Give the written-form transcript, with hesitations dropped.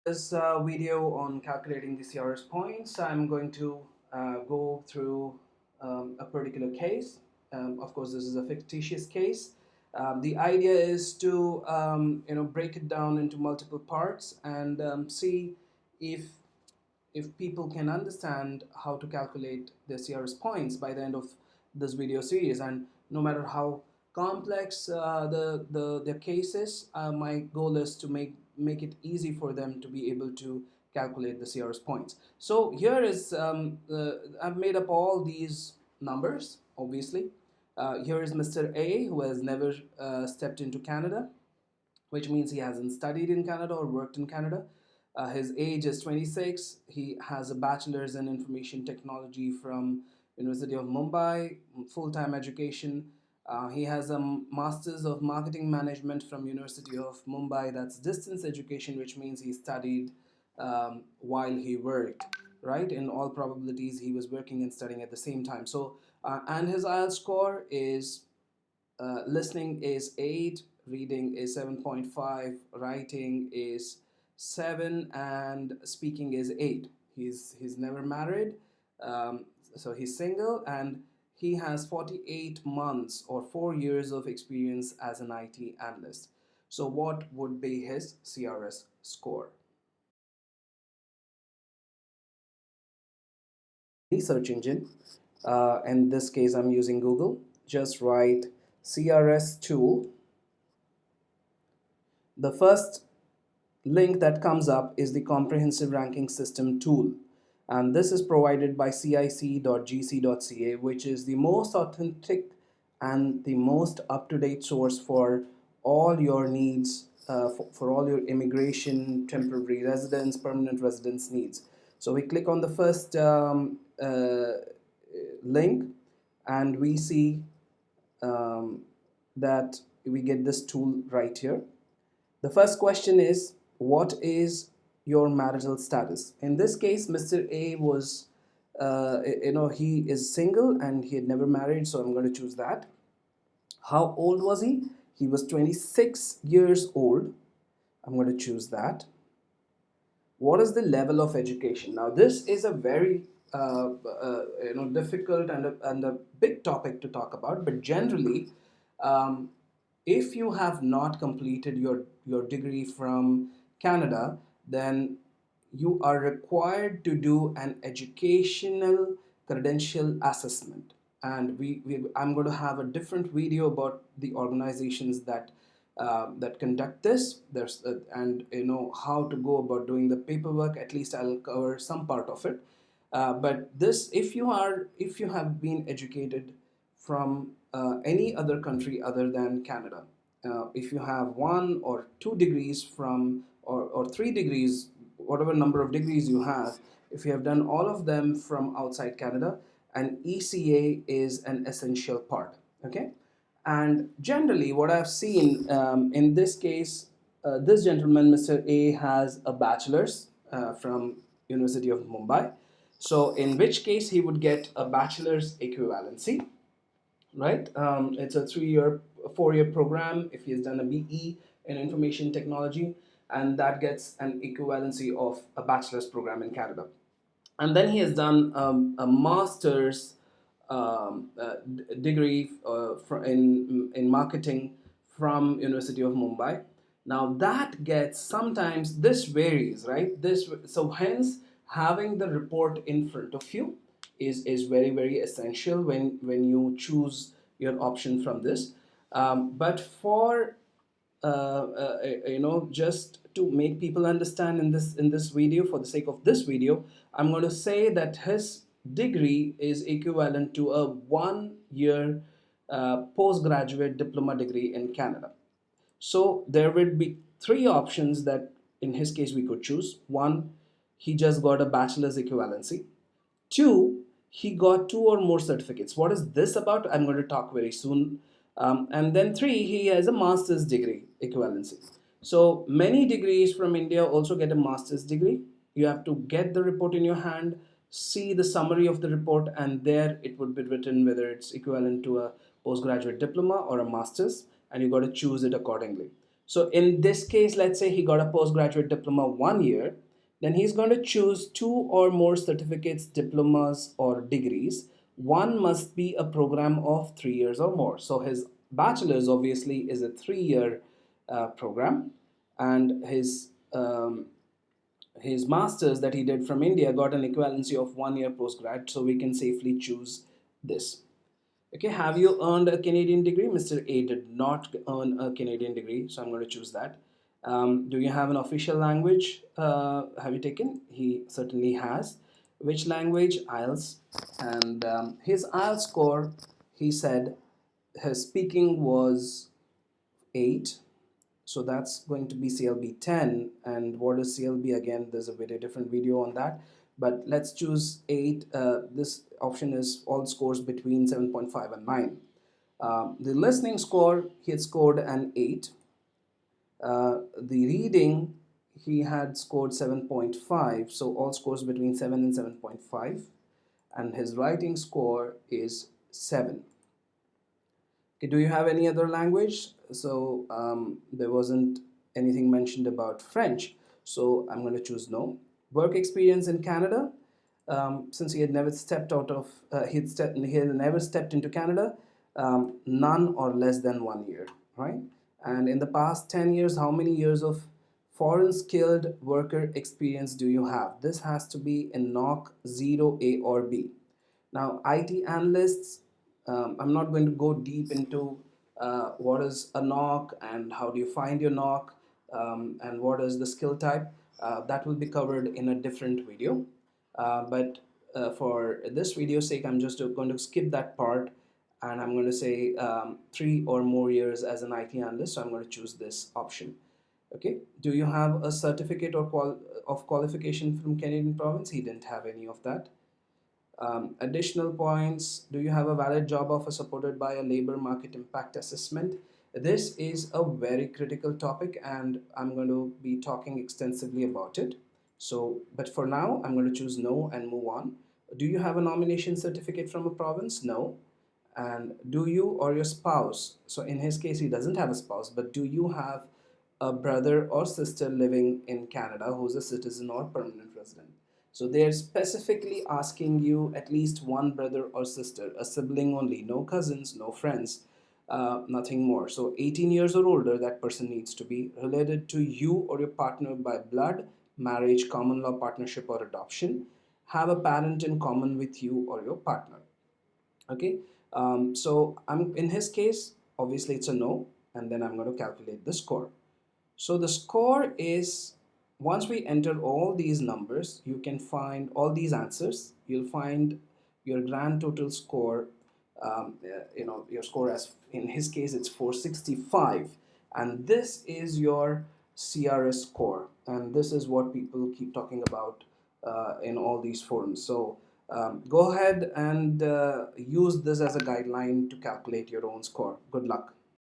This video on calculating the CRS points, I'm going to go through a particular case. Of course, this is a fictitious case. The idea is to break it down into multiple parts and see if people can understand how to calculate their CRS points by the end of this video series. And no matter how complex the case is, my goal is to make it easy for them to be able to calculate the CRS points. So here is I've made up all these numbers, obviously. Here is Mr. A, who has never stepped into Canada, which means he hasn't studied in Canada or worked in Canada. His age is 26. He has a bachelor's in information technology from University of Mumbai, full-time education. He has a master's of marketing management from University of Mumbai. That's distance education, which means he studied while he worked. Right? In all probabilities, he was working and studying at the same time. So, and his IELTS score is listening is 8, reading is 7.5, writing is 7, and speaking is 8. He's never married, so he's single, and he has 48 months or 4 years of experience as an IT analyst. So what would be his CRS score? Any search engine, in this case I'm using Google. Just write CRS tool. The first link that comes up is the Comprehensive Ranking System tool, and this is provided by cic.gc.ca, which is the most authentic and the most up-to-date source for all your needs, for all your immigration, temporary residence, permanent residence needs. So we click on the first link, and we see that we get this tool right here. The first question is, what is your marital status? In this case, Mr. A was, he is single and he had never married, so I'm going to choose that. How old was he? He was 26 years old. I'm going to choose that. What is the level of education? Now, this is a very difficult and a big topic to talk about, but generally, um, if you have not completed your degree from Canada, then you are required to do an educational credential assessment. And I'm going to have a different video about the organizations that conduct this. There's and how to go about doing the paperwork. At least I'll cover some part of it. But this, if you have been educated from any other country other than Canada, if you have 1 or 2 degrees from or 3 degrees, whatever number of degrees you have, if you have done all of them from outside Canada, an ECA is an essential part. Okay, and generally, what I've seen in this case, this gentleman, Mr. A, has a bachelor's from University of Mumbai. So, in which case he would get a bachelor's equivalency, right? It's a 3-year, 4-year program if he has done a BE in information technology, and that gets an equivalency of a bachelor's program in Canada. And then he has done a master's degree in marketing from University of Mumbai. Now that gets, sometimes this varies, right? This, so hence having the report in front of you is very, very essential when you choose your option from this. But for just to make people understand in this video, for the sake of this video, I'm going to say that his degree is equivalent to a 1-year postgraduate diploma degree in Canada. So there would be 3 options that in his case we could choose. One, he just got a bachelor's equivalency. 2, he got 2 or more certificates. What is this about? I'm going to talk very soon. And then 3, he has a master's degree equivalency. So many degrees from India also get a master's degree. You have to get the report in your hand, see the summary of the report, and there it would be written whether it's equivalent to a postgraduate diploma or a master's, and you got to choose it accordingly. So in this case, let's say he got a postgraduate diploma 1 year, then he's going to choose two or more certificates, diplomas, or degrees. One must be a program of 3 years or more. So his bachelor's obviously is a 3 year program, and his master's that he did from India got an equivalency of 1 year postgrad. So we can safely choose this. Okay, have you earned a Canadian degree? Mr. A did not earn a Canadian degree, so I'm going to choose that. Do you have an official language? Have you taken? He certainly has. Which language? IELTS. And his IELTS score, he said, his speaking was 8. So that's going to be CLB 10. And what is CLB? Again, there's a very different video on that. But let's choose 8. This option is all scores between 7.5 and 9. The listening score, he had scored an 8. The reading, he had scored 7.5. So all scores between 7 and 7.5. And his writing score is 7. Okay, do you have any other language? So there wasn't anything mentioned about French. So I'm going to choose no. Work experience in Canada. Since he had never stepped out of, he had never stepped into Canada, none or less than 1 year, right? And in the past 10 years, how many years of foreign skilled worker experience do you have? This has to be in NOC 0A or B. Now, IT analysts, I'm not going to go deep into what is a knock and how do you find your knock, and what is the skill type. That will be covered in a different video. But for this video sake, I'm just going to skip that part, and I'm going to say 3 or more years as an IT analyst. So I'm going to choose this option. Okay. Do you have a certificate or of qualification from Canadian province? He didn't have any of that. Additional points, do you have a valid job offer supported by a labor market impact assessment? This is a very critical topic, and I'm going to be talking extensively about it. So, but for now, I'm going to choose no and move on. Do you have a nomination certificate from a province? No. And do you or your spouse, so in his case, he doesn't have a spouse, but do you have a brother or sister living in Canada who's a citizen or permanent resident? So they're specifically asking you at least one brother or sister, a sibling only, no cousins, no friends, nothing more. So 18 years or older, that person needs to be related to you or your partner by blood, marriage, common law partnership, or adoption. Have a parent in common with you or your partner. Okay, so I'm in his case, obviously it's a no, and then I'm going to calculate the score. So the score is, once we enter all these numbers, you can find all these answers. You'll find your grand total score, your score as, in his case, it's 465. And this is your CRS score. And this is what people keep talking about in all these forums. So go ahead and use this as a guideline to calculate your own score. Good luck.